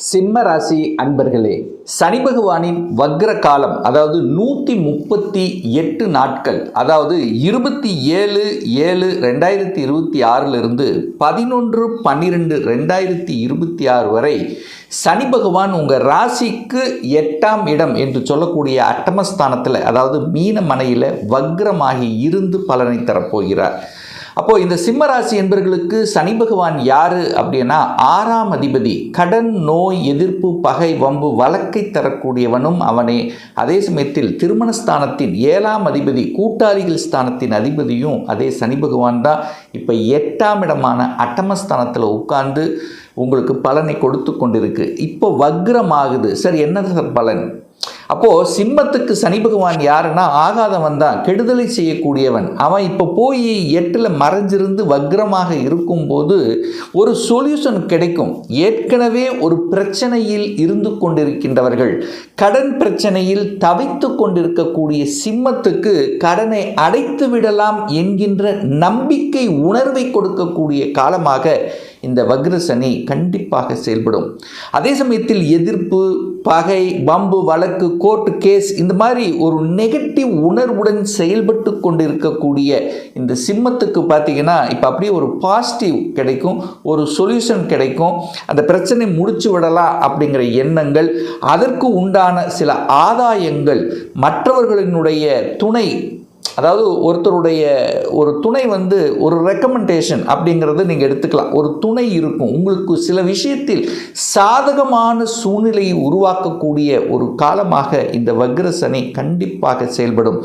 சிம்ம ராசி அன்பர்களே, சனி பகவானின் வக்ர காலம், அதாவது 138 நாட்கள், அதாவது 27/7/2026 11/12/2026 வரை சனி பகவான் உங்கள் ராசிக்கு 8ஆம் இடம் என்று சொல்லக்கூடிய அட்டமஸ்தானத்தில், அதாவது மீன மனையில் வக்ரமாகி இருந்து பலனை தரப்போகிறார். அப்போது இந்த சிம்ம ராசி என்பவர்களுக்கு சனி பகவான் யார் அப்படின்னா 6ஆம் அதிபதி. கடன், நோய், எதிர்ப்பு, பகை, வம்பு, வழக்கை தரக்கூடியவனும் அவனே. அதே சமயத்தில் திருமணஸ்தானத்தின் 7ஆம் அதிபதி, கூட்டாளிகள் ஸ்தானத்தின் அதிபதியும் அதே சனி பகவான் தான். இப்போ 8ஆம் இடமான அட்டமஸ்தானத்தில் உட்கார்ந்து உங்களுக்கு பலனை கொடுத்து கொண்டிருக்கு. இப்போ வக்ரமாகுது. சரி, என்ன பலன்? அப்போது சிம்மத்துக்கு சனி பகவான் யாருன்னா ஆகாதவன் தான், கெடுதலை செய்யக்கூடியவன். அவன் இப்போ போய் 8ல் மறைஞ்சிருந்து வக்ரமாக இருக்கும்போது ஒரு சொல்யூஷன் கிடைக்கும். ஏற்கனவே ஒரு பிரச்சனையில் இருந்து கொண்டிருக்கின்றவர்கள், கடன் பிரச்சனையில் தவித்து கொண்டிருக்கக்கூடிய சிம்மத்துக்கு கடனை அடைத்து விடலாம் என்கின்ற நம்பிக்கை உணர்வை கொடுக்கக்கூடிய காலமாக இந்த வக்ர சனி கண்டிப்பாக செயல்படும். அதே சமயத்தில் எதிர்ப்பு, பகை, வம்பு, வழக்கு, கோர்ட்டு கேஸ், இந்த மாதிரி ஒரு நெகட்டிவ் உணர்வுடன் செயல்பட்டு கொண்டிருக்கக்கூடிய இந்த சிம்மத்துக்கு பார்த்தீங்கன்னா இப்போ அப்படியே ஒரு பாசிட்டிவ் கிடைக்கும், ஒரு சொல்யூஷன் கிடைக்கும். அந்த பிரச்சனை முடிச்சு விடலாம் அப்படிங்கிற எண்ணங்கள், அதற்கு உண்டான சில ஆதாயங்கள், மற்றவர்களினுடைய துணை, அதாவது ஒருத்தருடைய ஒரு துணை ஒரு ரெக்கமெண்டேஷன் அப்படிங்கிறத நீங்கள் எடுத்துக்கலாம். ஒரு துணை இருக்கும் உங்களுக்கு, சில விஷயத்தில் சாதகமான சூழ்நிலையை உருவாக்கக்கூடிய ஒரு காலமாக இந்த வக்ர சனி கண்டிப்பாக செயல்படும்.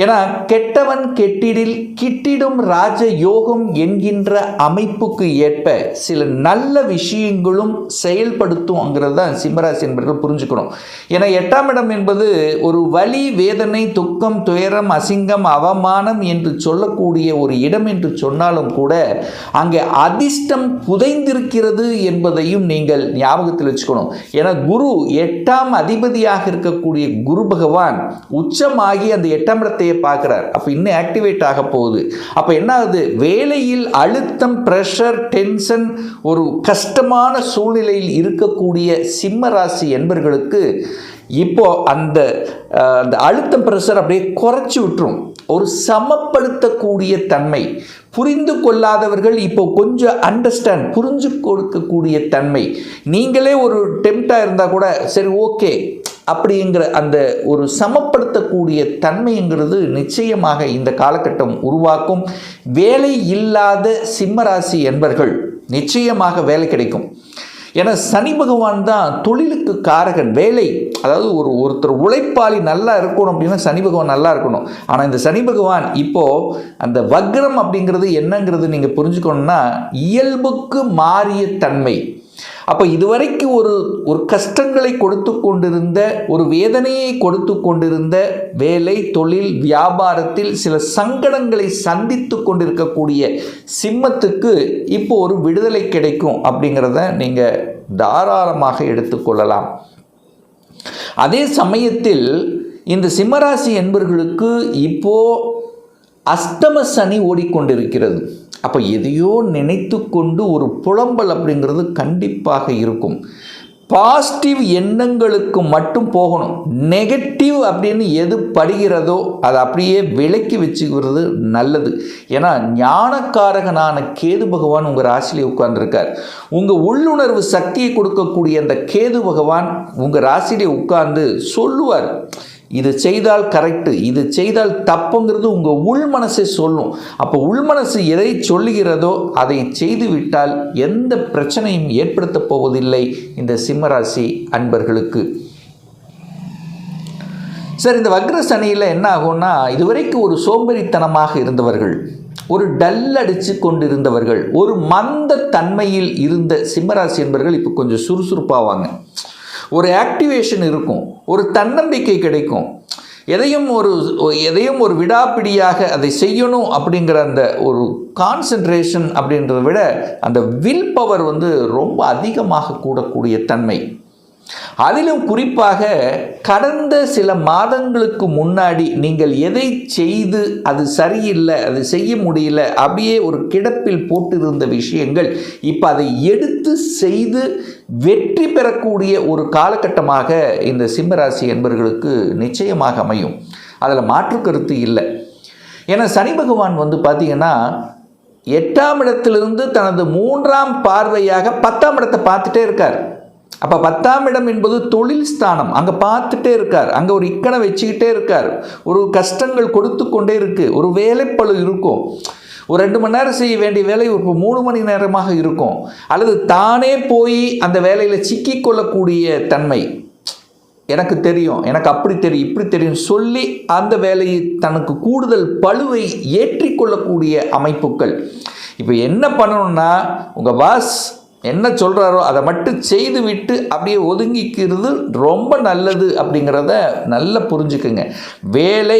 ஏன்னா கெட்டவன் கெட்டிடில் கிட்டிடும் ராஜ யோகம் என்கின்ற அமைப்புக்கு ஏற்ப சில நல்ல விஷயங்களும் செயல்படுத்தும்ங்கிறது தான் சிம்மராசி என்பவர்கள் புரிஞ்சுக்கணும். ஏன்னா 8ஆம் இடம் என்பது ஒரு வலி, வேதனை, துக்கம், துயரம், அசிங்கம், அவமானம் என்று சொல்லக்கூடிய ஒரு இடம் என்று சொன்னாலும் கூட அங்கே அதிர்ஷ்டம் புதைந்திருக்கிறது என்பதையும் நீங்கள் ஞாபகத்தில் வச்சுக்கணும். ஏன்னா குரு 8ஆம் அதிபதியாக இருக்கக்கூடிய குரு பகவான் உச்சமாகி அந்த 8ஆம் இடத்தை பார்க்கிறார். அப்ப இன்னும் ஆக்டிவேட் ஆக போகுது. அப்ப என்ன ஆகுது? வேலையில் அழுத்தம், பிரஷர், டென்ஷன், ஒரு கஷ்டமான சூழ்நிலையில் இருக்கக்கூடிய சிம்ம ராசி என்பவர்களுக்கு இப்போ அந்த அழுத்தம், பிரஷர் அப்படியே குறைச்சி விட்டுரும். ஒரு சமப்படுத்தக்கூடிய தன்மை, புரிந்து கொள்ளாதவர்கள் இப்போ கொஞ்சம் அண்டர்ஸ்டாண்ட், புரிஞ்சு கொடுக்கக்கூடிய தன்மை. நீங்களே ஒரு டெம்ப்டாக இருந்தால் கூட சரி ஓகே அப்படிங்கிற அந்த ஒரு சமப்படுத்தக்கூடிய தன்மைங்கிறது நிச்சயமாக இந்த காலகட்டம் உருவாக்கும். வேலை இல்லாத சிம்மராசி என்பவர்கள் நிச்சயமாக வேலை கிடைக்கும். ஏன்னா சனி பகவான் தான் தொழிலுக்கு காரகன். வேலை, அதாவது ஒருத்தர் உழைப்பாளி நல்லா இருக்கணும் அப்படின்னா சனி பகவான் நல்லா இருக்கணும். ஆனால் இந்த சனி பகவான் இப்போது அந்த வக்ரம் அப்படிங்கிறது என்னங்கிறது நீங்கள் புரிஞ்சுக்கணும்னா இயல்புக்கு மாறிய தன்மை. அப்போ இதுவரைக்கும் ஒரு கஷ்டங்களை கொடுத்து கொண்டிருந்த, ஒரு வேதனையை கொடுத்து கொண்டிருந்த வேலை, தொழில், வியாபாரத்தில் சில சங்கடங்களை சந்தித்து கொண்டிருக்கக்கூடிய சிம்மத்துக்கு இப்போ ஒரு விடுதலை கிடைக்கும் அப்படிங்கிறத நீங்கள் தாராளமாக எடுத்துக்கொள்ளலாம். அதே சமயத்தில் இந்த சிம்மராசி என்பவர்களுக்கு இப்போ அஷ்டம சனி ஓடிக்கொண்டிருக்கிறது. அப்போ எதையோ நினைத்து கொண்டு ஒரு புலம்பல் அப்படிங்கிறது கண்டிப்பாக இருக்கும். பாசிட்டிவ் எண்ணங்களுக்கு மட்டும் போகணும். நெகட்டிவ் அப்படின்னு எது படுகிறதோ அதை அப்படியே விலக்கி வச்சுக்கிறது நல்லது. ஏன்னா ஞானக்காரகனான கேது பகவான் உங்கள் ராசியிலே உட்கார்ந்துருக்கார். உங்கள் உள்ளுணர்வு சக்தியை கொடுக்கக்கூடிய அந்த கேது பகவான் உங்கள் ராசியிலே உட்கார்ந்து சொல்லுவார், இது செய்தால் கரெக்டு, இது செய்தால் தப்புங்கிறது உங்கள் உள் மனசை சொல்லும். அப்போ உள் மனசு எதை சொல்லுகிறதோ அதை செய்துவிட்டால் எந்த பிரச்சனையும் ஏற்படுத்த போவதில்லை இந்த சிம்மராசி அன்பர்களுக்கு. சார், இந்த வக்ர சனியில் என்ன ஆகும்னா, இதுவரைக்கும் ஒரு சோம்பேறித்தனமாக இருந்தவர்கள், ஒரு டல் அடித்து கொண்டிருந்தவர்கள், ஒரு மந்த தன்மையில் இருந்த சிம்மராசி என்பவர்கள் இப்போ கொஞ்சம் சுறுசுறுப்பாவாங்க. ஒரு ஆக்டிவேஷன் இருக்கும், ஒரு தன்னம்பிக்கை கிடைக்கும். எதையும் ஒரு விடாப்பிடியாக அதை செய்யணும் அப்படிங்கிற அந்த ஒரு கான்சன்ட்ரேஷன் அப்படின்றத விட அந்த வில் பவர் ரொம்ப அதிகமாக கூடக்கூடிய தன்மை. அதிலும் குறிப்பாக கடந்த சில மாதங்களுக்கு முன்னாடி நீங்கள் எதை செய்து அது சரியில்லை, அது செய்ய முடியல, அப்படியே ஒரு கிடப்பில் போட்டிருந்த விஷயங்கள் இப்போ அதை எடுத்து செய்து வெற்றி பெறக்கூடிய ஒரு காலகட்டமாக இந்த சிம்மராசி என்பவர்களுக்கு நிச்சயமாக அமையும். அதில் மாற்று கருத்து இல்லை. ஏன்னா சனி பகவான் பார்த்தீங்கன்னா 8ஆம் இடத்திலிருந்து தனது 3ஆம் பார்வையாக 10ஆம் இடத்தை பார்த்துட்டே இருக்கார். அப்போ 10ஆம் இடம் என்பது தொழில் ஸ்தானம். அங்கே பார்த்துட்டே இருக்கார், அங்கே ஒரு இக்கனை வச்சுக்கிட்டே இருக்கார், ஒரு கஷ்டங்கள் கொடுத்து கொண்டே இருக்குது, ஒரு வேலைப்பளு இருக்கும், ஒரு 2 மணி நேரம் செய்ய வேண்டிய வேலை ஒரு 3 மணி நேரமாக இருக்கும், அல்லது தானே போய் அந்த வேலையில் சிக்கிக்கொள்ளக்கூடிய தன்மை. எனக்கு தெரியும், எனக்கு அப்படி தெரியும், இப்படி தெரியும் சொல்லி அந்த வேலையை தனக்கு கூடுதல் பளுவை ஏற்றிக்கொள்ளக்கூடிய அமைப்புகள். இப்போ என்ன பண்ணணும்னா, உங்கள் பாஸ் என்ன சொல்கிறாரோ அதை மட்டும் செய்து விட்டு அப்படியே ஒதுங்கிக்கிறது ரொம்ப நல்லது அப்படிங்கிறத நல்லா புரிஞ்சுக்குங்க. வேலை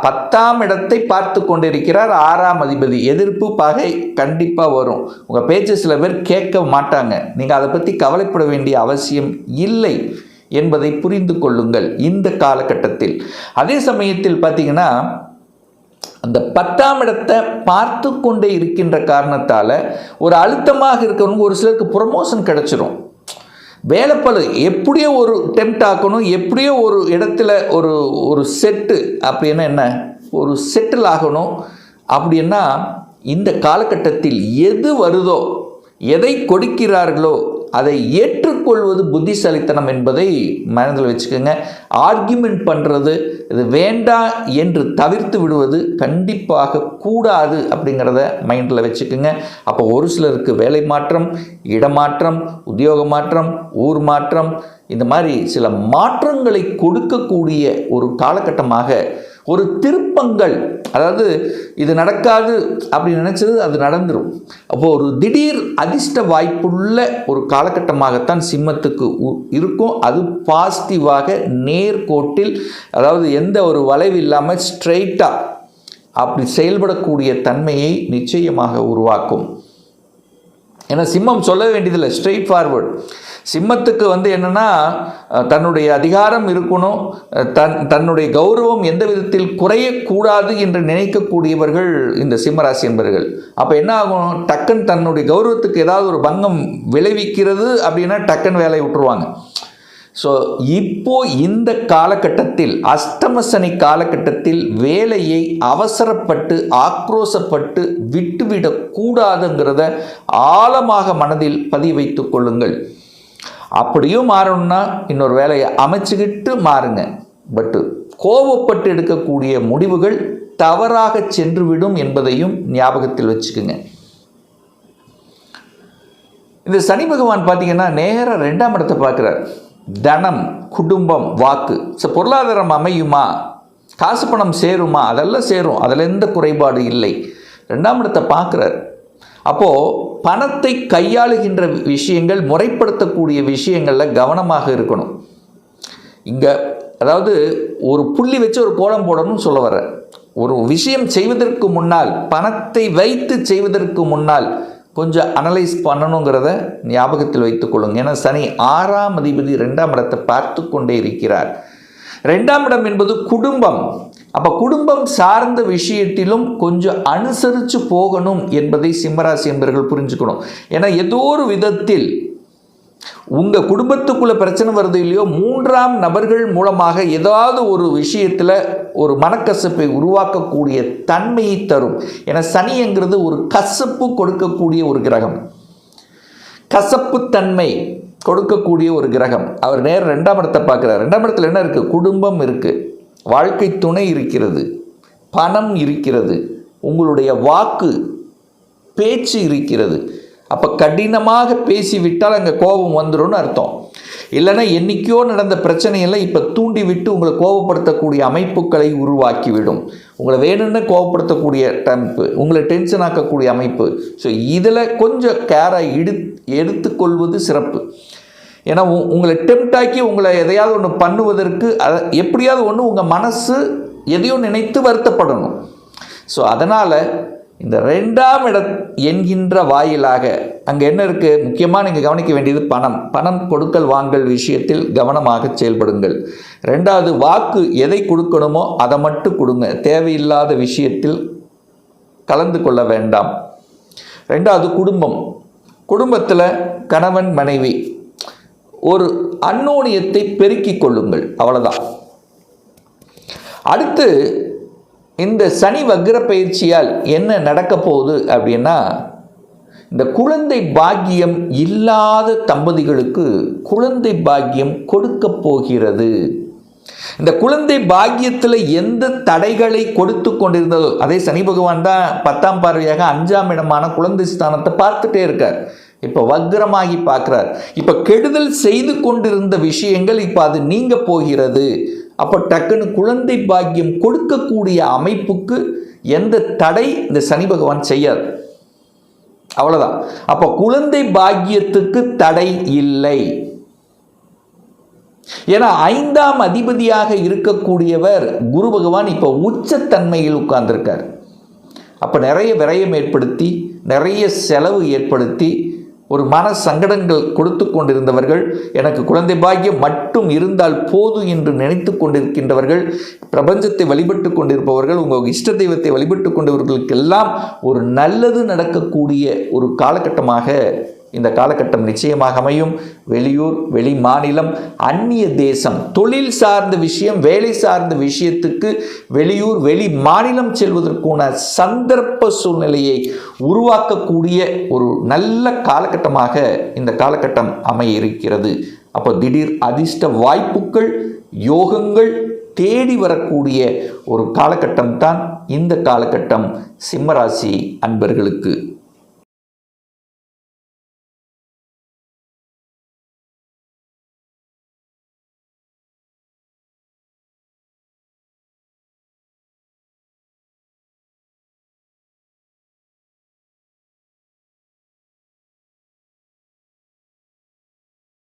10ஆம் இடத்தை பார்த்து கொண்டிருக்கிறார் 6ஆம் அதிபதி. எதிர்ப்பு பகை கண்டிப்பாக வரும். உங்கள் பேச்சு சில பேர் கேட்க மாட்டாங்க. நீங்கள் அதை பற்றி கவலைப்பட வேண்டிய அவசியம் இல்லை என்பதை புரிந்து கொள்ளுங்கள் இந்த காலகட்டத்தில். அதே சமயத்தில் பார்த்தீங்கன்னா அந்த 10ஆம் இடத்தை பார்த்து கொண்டே இருக்கின்ற காரணத்தால் ஒரு அழுத்தமாக இருக்கிறவங்க ஒரு சிலருக்கு ப்ரொமோஷன் கிடச்சிரும். வேலைப்பளு எப்படியோ ஒரு டெம்ட் ஆக்கணும், எப்படியோ ஒரு இடத்துல ஒரு செட்டு அப்படின்னா என்ன, ஒரு செட்டில் ஆகணும் அப்படின்னா இந்த காலகட்டத்தில் எது வருதோ, எதை கொடுக்கிறார்களோ அதை ஏற்றுக்கொள்வது புத்திசாலித்தனம் என்பதை மனதில் வச்சுக்கோங்க. ஆர்கியூமெண்ட் பண்ணுறது, இது வேண்டாம் என்று தவிர்த்து விடுவது கண்டிப்பாக கூடாது அப்படிங்கிறத மைண்டில் வச்சுக்கோங்க. அப்போ ஒரு சிலருக்கு வேலை மாற்றம், இடமாற்றம், உத்தியோக மாற்றம், ஊர் மாற்றம், இந்த மாதிரி சில மாற்றங்களை கொடுக்கக்கூடிய ஒரு காலகட்டமாக, ஒரு திருப்பங்கள், அதாவது இது நடக்காது அப்படின்னு நினச்சது அது நடந்துடும். அப்போது ஒரு திடீர் அதிர்ஷ்ட வாய்ப்புள்ள ஒரு காலகட்டமாகத்தான் சிம்மத்துக்கு இருக்கும். அது பாசிட்டிவாக நேர்கோட்டில், அதாவது எந்த ஒரு வளைவு இல்லாமல் ஸ்ட்ரெயிட்டாக அப்படி செயல்படக்கூடிய தன்மையை நிச்சயமாக உருவாக்கும். ஏன்னா சிம்மம் சொல்ல வேண்டியதில்லை, ஸ்ட்ரெயிட் ஃபார்வர்ட். சிம்மத்துக்கு என்னென்னா தன்னுடைய அதிகாரம் இருக்கணும், தன்னுடைய கௌரவம் எந்த விதத்தில் குறையக்கூடாது என்று நினைக்கக்கூடியவர்கள் இந்த சிம்மராசி என்பவர்கள். அப்போ என்ன ஆகும், டக்குன்னு தன்னுடைய கௌரவத்துக்கு ஏதாவது ஒரு பங்கம் விளைவிக்கிறது அப்படின்னா டக்குன்னு வேலையை விட்டுருவாங்க. ஸோ இப்போ இந்த காலகட்டத்தில், அஷ்டம சனி காலகட்டத்தில் வேலையை அவசரப்பட்டு ஆக்ரோசப்பட்டு விட்டுவிடக்கூடாதுங்கிறத ஆழமாக மனதில் பதிய வைத்து கொள்ளுங்கள். அப்படியும் மாறணும்னா இன்னொரு வேலையை அமைச்சுக்கிட்டு மாறுங்க. பட்டு கோபப்பட்டு எடுக்கக்கூடிய முடிவுகள் தவறாக சென்றுவிடும் என்பதையும் ஞாபகத்தில் வச்சுக்குங்க. இந்த சனி பகவான் பார்த்தீங்கன்னா நேராக 2ஆம் இடத்தை பார்க்குறார். தனம், குடும்பம், வாக்கு. பொருளாதாரம் அமையுமா, காசு பணம் சேருமா, அதெல்லாம் சேரும், அதில் எந்த குறைபாடு இல்லை. 2ஆம் இடத்தை பார்க்குறார். அப்போது பணத்தை கையாளுகின்ற விஷயங்கள், முறைப்படுத்தக்கூடிய விஷயங்களில் கவனமாக இருக்கணும். இங்கே அதாவது ஒரு புள்ளி வச்சு ஒரு கோலம் போடணும்னு சொல்ல வர, ஒரு விஷயம் செய்வதற்கு முன்னால், பணத்தை வைத்து செய்வதற்கு முன்னால் கொஞ்சம் அனலைஸ் பண்ணணுங்கிறத ஞாபகத்தில் வைத்துக்கொள்ளுங்க. ஏன்னா சனி 6ஆம் அதிபதி 2ஆம் இடத்தை பார்த்து கொண்டே இருக்கிறார். 2ஆம் இடம் என்பது குடும்பம். அப்போ குடும்பம் சார்ந்த விஷயத்திலும் கொஞ்சம் அனுசரித்து போகணும் என்பதை சிம்மராசி என்பவர்கள் புரிஞ்சுக்கணும். ஏன்னா ஏதோ ஒரு விதத்தில் உங்கள் குடும்பத்துக்குள்ளே பிரச்சனை வருது இல்லையோ, 3ஆம் நபர்கள் மூலமாக ஏதாவது ஒரு விஷயத்தில் ஒரு மனக்கசப்பை உருவாக்கக்கூடிய தன்மையை தரும். ஏன்னா சனிங்கிறது ஒரு கசப்பு கொடுக்கக்கூடிய ஒரு கிரகம், கசப்பு தன்மை கொடுக்கக்கூடிய ஒரு கிரகம். அவர் நேரம் 2ஆம் இடத்தை பார்க்குறார். 2ஆம் இடத்துல என்ன இருக்குது, குடும்பம் இருக்குது, வாழ்க்கை துணை இருக்கிறது, பணம் இருக்கிறது, உங்களுடைய வாக்கு பேச்சு இருக்கிறது. அப்போ கடினமாக பேசிவிட்டால் அங்கே கோபம் வந்துடும்னு அர்த்தம். இல்லைன்னா என்றைக்கோ நடந்த பிரச்சனையெல்லாம் இப்போ தூண்டிவிட்டு உங்களை கோபப்படுத்தக்கூடிய அமைப்புகளை உருவாக்கிவிடும். உங்களை வேணும்னு கோபப்படுத்தக்கூடிய டைப்பு, உங்களை டென்ஷன் ஆக்கக்கூடிய அமைப்பு. ஸோ இதில் கொஞ்சம் கேராக எடுத்துக்கொள்வது சிறப்பு. ஏன்னா உங்களை டெம்டாக்கி உங்களை எதையாவது ஒன்று பண்ணுவதற்கு எப்படியாவது ஒன்று உங்கள் மனசு எதையோ நினைத்து வருத்தப்படணும். ஸோ அதனால் இந்த 2ஆம் இடம் என்கின்ற வாயிலாக அங்கே என்ன இருக்குது? முக்கியமாக நீங்கள் கவனிக்க வேண்டியது பணம் கொடுக்கல் வாங்கல் விஷயத்தில் கவனமாக செயல்படுங்கள். 2வது, வாக்கு எதை கொடுக்கணுமோ அதை மட்டும் கொடுங்க, தேவையில்லாத விஷயத்தில் கலந்து கொள்ள வேண்டாம். 2வது, குடும்பத்தில் கணவன் மனைவி ஒரு அந்யோன்யத்தை பெருக்கிக் கொள்ளுங்கள், அவ்வளோதான். அடுத்து இந்த சனி வக்ர பயிற்சியால் என்ன நடக்க போகுது அப்படின்னா, இந்த குழந்தை பாக்கியம் இல்லாத தம்பதிகளுக்கு குழந்தை பாக்கியம் கொடுக்க போகிறது. இந்த குழந்தை பாக்கியத்தில் எந்த தடைகளை கொடுத்து கொண்டிருந்ததோ, அதே சனி பகவான் தான் 10ஆம் பார்வையாக 5ஆம் இடமான குழந்தை ஸ்தானத்தை பார்த்துட்டே இருக்கார். இப்போ வக்ரமாகி பார்க்குறார். இப்போ கெடுதல் செய்து கொண்டிருந்த விஷயங்கள் இப்போ அது நீங்க போகிறது. அப்போ டக்குன்னு குழந்தை பாக்கியம் கொடுக்கக்கூடிய அமைப்புக்கு எந்த தடை இந்த சனி பகவான் செய்யாது, அவ்வளோதான். அப்போ குழந்தை பாக்கியத்துக்கு தடை இல்லை. ஏன்னா 5ஆம் அதிபதியாக இருக்கக்கூடியவர் குரு பகவான் இப்போ உச்சத்தன்மையில் உட்கார்ந்திருக்கார். அப்போ நிறைய விரயம் ஏற்படுத்தி, நிறைய செலவு ஏற்படுத்தி, ஒரு மன சங்கடங்கள் கொடுத்து கொண்டிருந்தவர்கள், எனக்கு குழந்தை பாக்கியம் மட்டும் இருந்தால் போதும் என்று நினைத்து கொண்டிருக்கின்றவர்கள், பிரபஞ்சத்தை வழிபட்டு கொண்டிருப்பவர்கள், உங்கள் இஷ்ட தெய்வத்தை வழிபட்டு கொண்டவர்களுக்கெல்லாம் ஒரு நல்லது நடக்கக்கூடிய ஒரு காலகட்டமாக இந்த காலகட்டம் நிச்சயமாக அமையும். வெளியூர், வெளி மாநிலம், அந்நிய தேசம், தொழில் சார்ந்த விஷயம், வேலை சார்ந்த விஷயத்துக்கு வெளியூர், வெளி மாநிலம் செல்வதற்கான சந்தர்ப்ப சூழ்நிலையை உருவாக்கக்கூடிய ஒரு நல்ல காலகட்டமாக இந்த காலகட்டம் அமைய இருக்கிறது. அப்போ திடீர் அதிர்ஷ்ட வாய்ப்புகள், யோகங்கள் தேடி வரக்கூடிய ஒரு காலகட்டம் தான் இந்த காலகட்டம் சிம்மராசி அன்பர்களுக்கு.